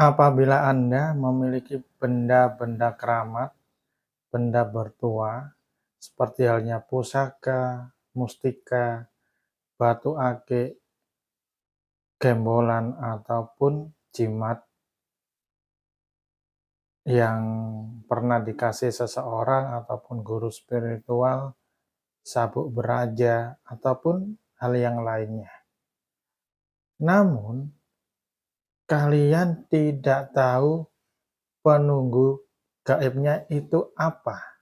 Apabila Anda memiliki benda-benda keramat, benda bertua, seperti halnya pusaka, mustika, batu akik, gembolan, ataupun jimat yang pernah dikasih seseorang ataupun guru spiritual, sabuk beraja, ataupun hal yang lainnya. Namun, kalian tidak tahu penunggu gaibnya itu apa.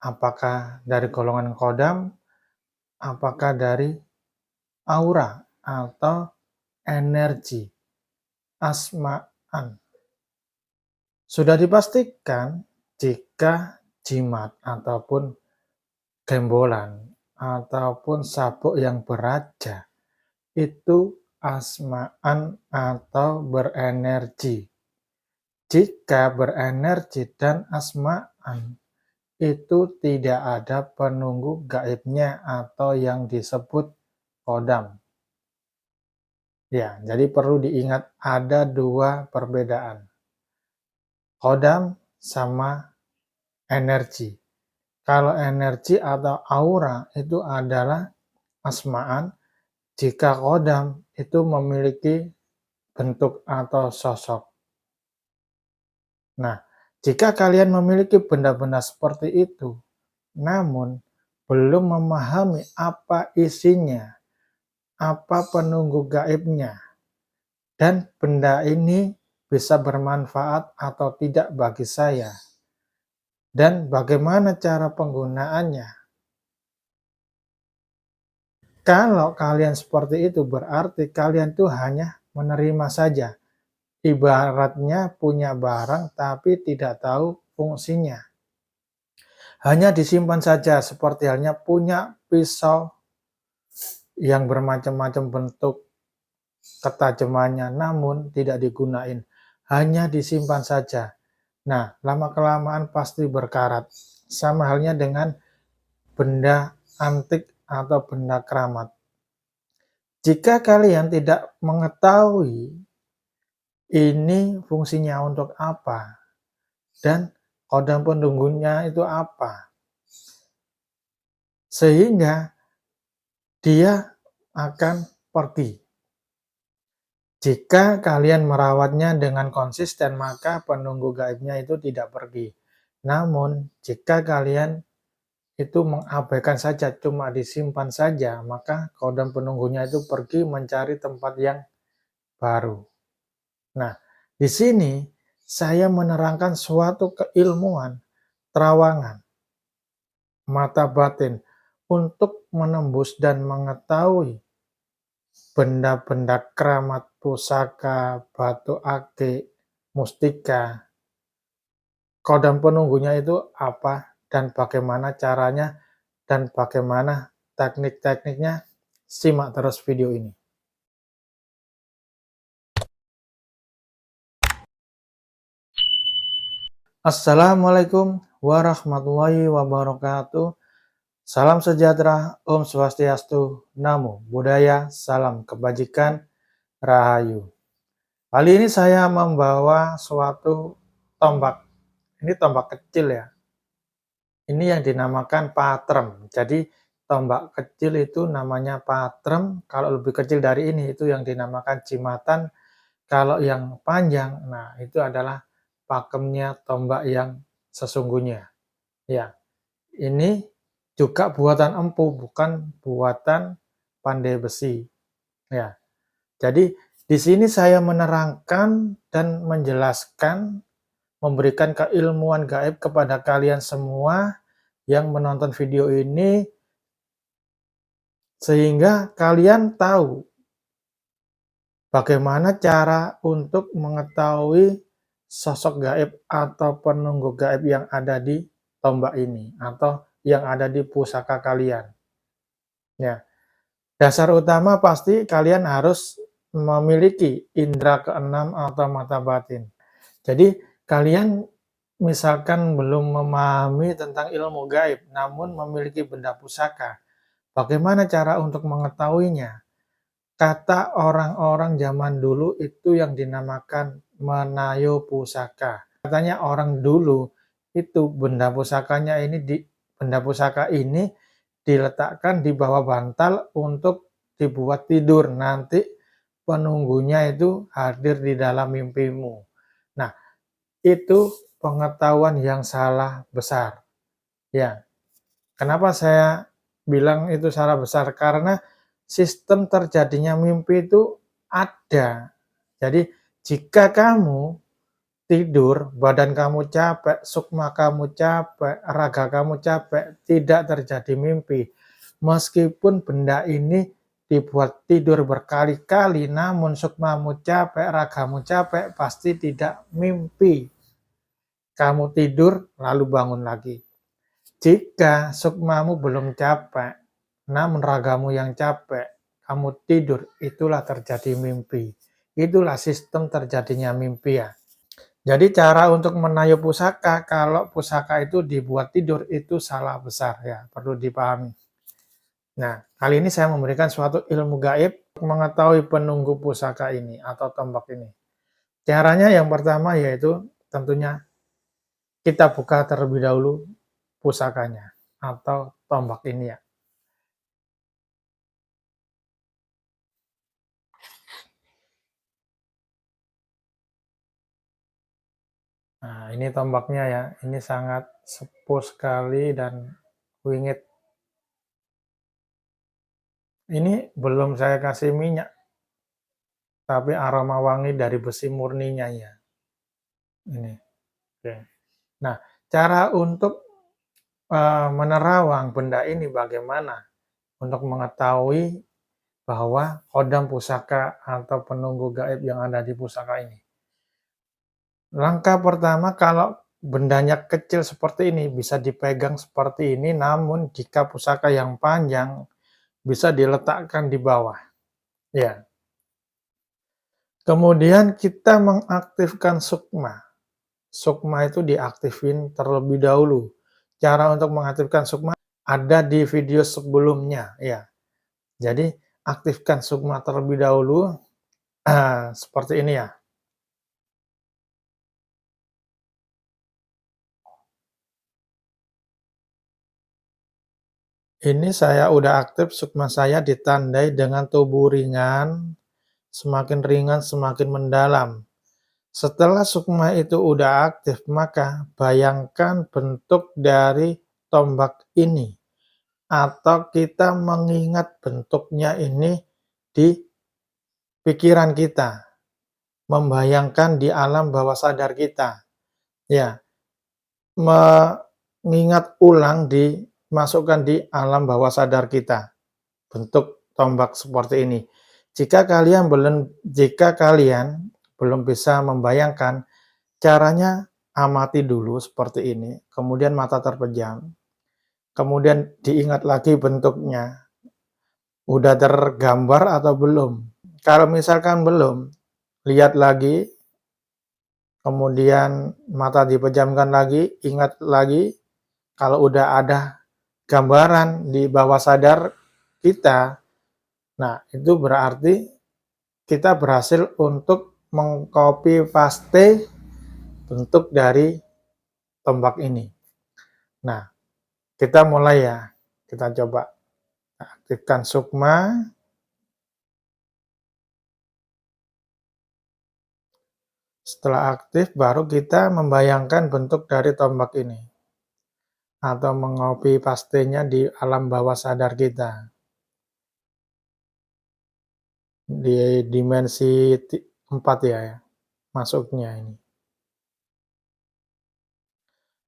Apakah dari golongan kodam, apakah dari aura atau energi, asma'an. Sudah dipastikan jika jimat ataupun gembolan ataupun sabuk yang beraja itu asma'an atau berenergi. Jika berenergi dan asma'an, itu tidak ada penunggu gaibnya atau yang disebut kodam. Ya, jadi perlu diingat ada dua perbedaan. Kodam sama energi. Kalau energi atau aura itu adalah asma'an, jika kodam itu memiliki bentuk atau sosok. Nah, jika kalian memiliki benda-benda seperti itu, namun belum memahami apa isinya, apa penunggu gaibnya, dan benda ini bisa bermanfaat atau tidak bagi saya, dan bagaimana cara penggunaannya. Kalau kalian seperti itu, berarti kalian tuh hanya menerima saja. Ibaratnya punya barang tapi tidak tahu fungsinya. Hanya disimpan saja, seperti halnya punya pisau yang bermacam-macam bentuk ketajamannya, namun tidak digunain. Hanya disimpan saja. Nah, lama-kelamaan pasti berkarat. Sama halnya dengan benda antik atau benda keramat. Jika kalian tidak mengetahui ini fungsinya untuk apa, dan kodam penunggunya itu apa, sehingga dia akan pergi. Jika kalian merawatnya dengan konsisten, maka penunggu gaibnya itu tidak pergi. Namun, jika kalian itu mengabaikan saja, cuma disimpan saja, maka kodam penunggunya itu pergi mencari tempat yang baru. Nah, di sini saya menerangkan suatu keilmuan, terawangan, mata batin, untuk menembus dan mengetahui benda-benda keramat, pusaka, batu akik, mustika, kodam penunggunya itu apa, dan bagaimana caranya, dan bagaimana teknik-tekniknya. Simak terus video ini. Assalamualaikum warahmatullahi wabarakatuh. Salam sejahtera, Om Swastiastu, Namo Buddhaya, salam kebajikan, Rahayu. Kali ini saya membawa suatu tombak. Ini tombak kecil ya. Ini yang dinamakan patrem. Jadi tombak kecil itu namanya patrem. Kalau lebih kecil dari ini itu yang dinamakan jimatan. Kalau yang panjang, nah itu adalah pakemnya tombak yang sesungguhnya. Ya, ini juga buatan empu, bukan buatan pandai besi. Ya, jadi di sini saya menerangkan dan menjelaskan, memberikan keilmuan gaib kepada kalian semua yang menonton video ini, sehingga kalian tahu bagaimana cara untuk mengetahui sosok gaib atau penunggu gaib yang ada di tombak ini atau yang ada di pusaka kalian. Ya, dasar utama pasti kalian harus memiliki indera keenam atau mata batin. Jadi kalian misalkan belum memahami tentang ilmu gaib, namun memiliki benda pusaka. Bagaimana cara untuk mengetahuinya? Kata orang-orang zaman dulu itu yang dinamakan menayo pusaka. Katanya orang dulu itu benda pusaka ini diletakkan di bawah bantal untuk dibuat tidur. Nanti penunggunya itu hadir di dalam mimpimu. Nah, itu pengetahuan yang salah besar. Ya, kenapa saya bilang itu salah besar? Karena sistem terjadinya mimpi itu ada. Jadi, jika kamu tidur, badan kamu capek, sukma kamu capek, raga kamu capek, tidak terjadi mimpi. Meskipun benda ini dibuat tidur berkali-kali, namun sukmamu capek, ragamu capek, pasti tidak mimpi. Kamu tidur, lalu bangun lagi. Jika sukmamu belum capek, namun ragamu yang capek, kamu tidur, itulah terjadi mimpi. Itulah sistem terjadinya mimpi ya. Jadi cara untuk menayuh pusaka, kalau pusaka itu dibuat tidur, itu salah besar ya, perlu dipahami. Nah, kali ini saya memberikan suatu ilmu gaib untuk mengetahui penunggu pusaka ini atau tombak ini. Caranya yang pertama yaitu tentunya kita buka terlebih dahulu pusakanya atau tombak ini ya. Nah, ini tombaknya ya. Ini sangat sepuh sekali dan wingit. Ini belum saya kasih minyak, tapi aroma wangi dari besi murninya ya. Ini. Oke. Nah, cara untuk menerawang benda ini bagaimana? Untuk mengetahui bahwa kodam pusaka atau penunggu gaib yang ada di pusaka ini. Langkah pertama, kalau bendanya kecil seperti ini, bisa dipegang seperti ini, namun jika pusaka yang panjang, bisa diletakkan di bawah. Ya. Kemudian kita mengaktifkan sukma. Sukma itu diaktifin terlebih dahulu. Cara untuk mengaktifkan sukma ada di video sebelumnya, ya. Jadi aktifkan sukma terlebih dahulu, seperti ini ya. Ini saya udah aktif, sukma saya ditandai dengan tubuh ringan, semakin semakin mendalam. Setelah sukma itu udah aktif, maka bayangkan bentuk dari tombak ini. Atau kita mengingat bentuknya ini di pikiran kita. Membayangkan di alam bawah sadar kita. Ya, mengingat ulang dimasukkan di alam bawah sadar kita. Bentuk tombak seperti ini. Jika kalian belum bisa membayangkan, caranya amati dulu seperti ini, kemudian mata terpejam, kemudian diingat lagi bentuknya, udah tergambar atau belum. Kalau misalkan belum, lihat lagi, kemudian mata dipejamkan lagi, ingat lagi, kalau udah ada gambaran di bawah sadar kita, nah itu berarti kita berhasil untuk mengcopy paste bentuk dari tombak ini. Nah, kita mulai ya. Kita coba aktifkan sukma. Setelah aktif, baru kita membayangkan bentuk dari tombak ini. Atau mengcopy pastenya di alam bawah sadar kita. Di dimensi 4 ya, masuknya ini.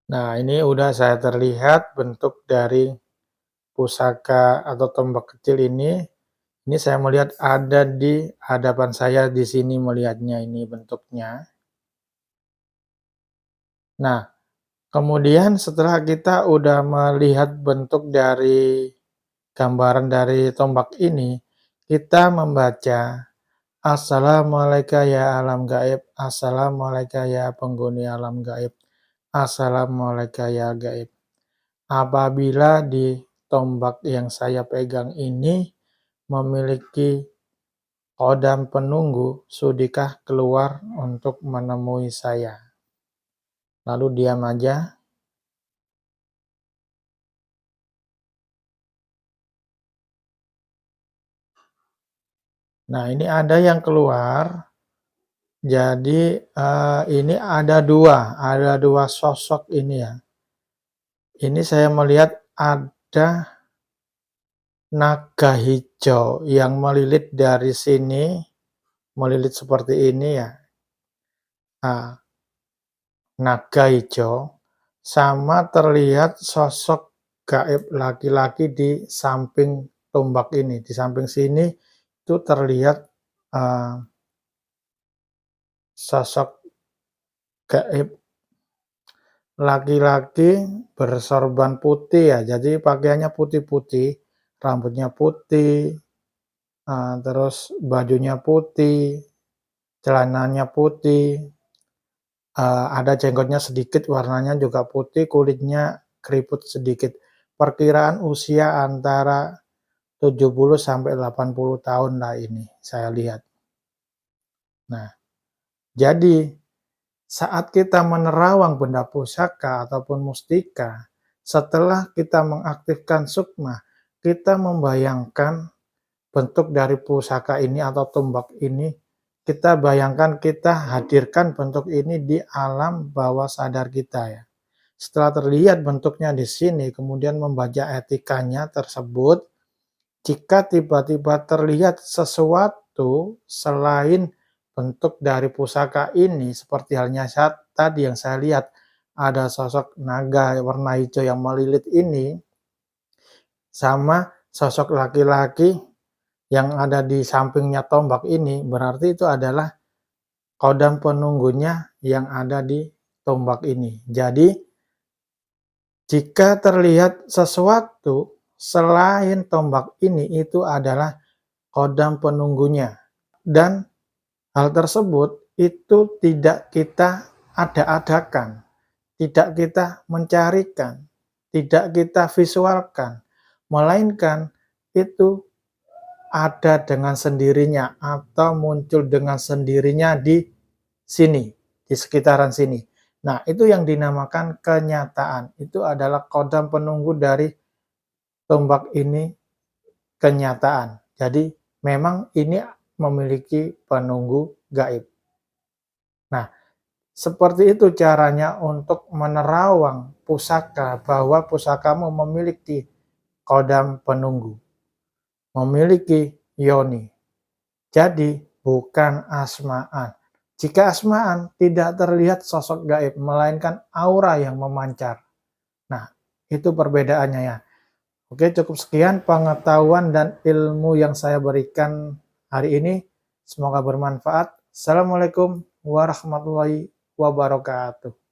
Nah, ini udah saya terlihat bentuk dari pusaka atau tombak kecil ini. Ini saya melihat ada di hadapan saya di sini melihatnya ini bentuknya. Nah, kemudian setelah kita udah melihat bentuk dari gambaran dari tombak ini, kita membaca Assalamualaikum ya alam gaib, Assalamualaikum ya penghuni alam gaib, Assalamualaikum ya gaib. Apabila di tombak yang saya pegang ini memiliki Kodam penunggu, sudikah keluar untuk menemui saya? Lalu diam aja. Nah, ini ada yang keluar. Jadi, ini ada dua sosok ini ya. Ini saya melihat ada naga hijau yang melilit dari sini, melilit seperti ini ya. Nah, naga hijau, sama terlihat sosok gaib laki-laki di samping tombak ini. Di samping sini itu terlihat, eee, sosok gaib laki-laki bersorban putih ya, jadi pakaiannya putih-putih, rambutnya putih, terus bajunya putih, celananya putih, ada jenggotnya sedikit, warnanya juga putih, kulitnya keriput sedikit. Perkiraan usia antara 70 sampai 80 tahun lah ini, saya lihat. Nah, jadi saat kita menerawang benda pusaka ataupun mustika, setelah kita mengaktifkan sukma, kita membayangkan bentuk dari pusaka ini atau tombak ini, kita bayangkan, kita hadirkan bentuk ini di alam bawah sadar kita ya. Setelah terlihat bentuknya di sini, kemudian membaca etikanya tersebut, jika tiba-tiba terlihat sesuatu selain bentuk dari pusaka ini, seperti halnya tadi yang saya lihat, ada sosok naga warna hijau yang melilit ini, sama sosok laki-laki yang ada di sampingnya tombak ini, berarti itu adalah kodam penunggunya yang ada di tombak ini. Jadi, jika terlihat sesuatu selain tombak ini, itu adalah kodam penunggunya. Dan hal tersebut itu tidak kita ada-adakan, tidak kita mencarikan, tidak kita visualkan, melainkan itu ada dengan sendirinya atau muncul dengan sendirinya di sini, di sekitaran sini. Nah, itu yang dinamakan kenyataan. Itu adalah kodam penunggu dari tombak ini, kenyataan. Jadi, memang ini memiliki penunggu gaib. Nah, seperti itu caranya untuk menerawang pusaka, bahwa pusakamu memiliki kodam penunggu, memiliki yoni. Jadi, bukan asmaan. Jika asmaan, tidak terlihat sosok gaib, melainkan aura yang memancar. Nah, itu perbedaannya ya. Oke, cukup sekian pengetahuan dan ilmu yang saya berikan hari ini. Semoga bermanfaat. Assalamualaikum warahmatullahi wabarakatuh.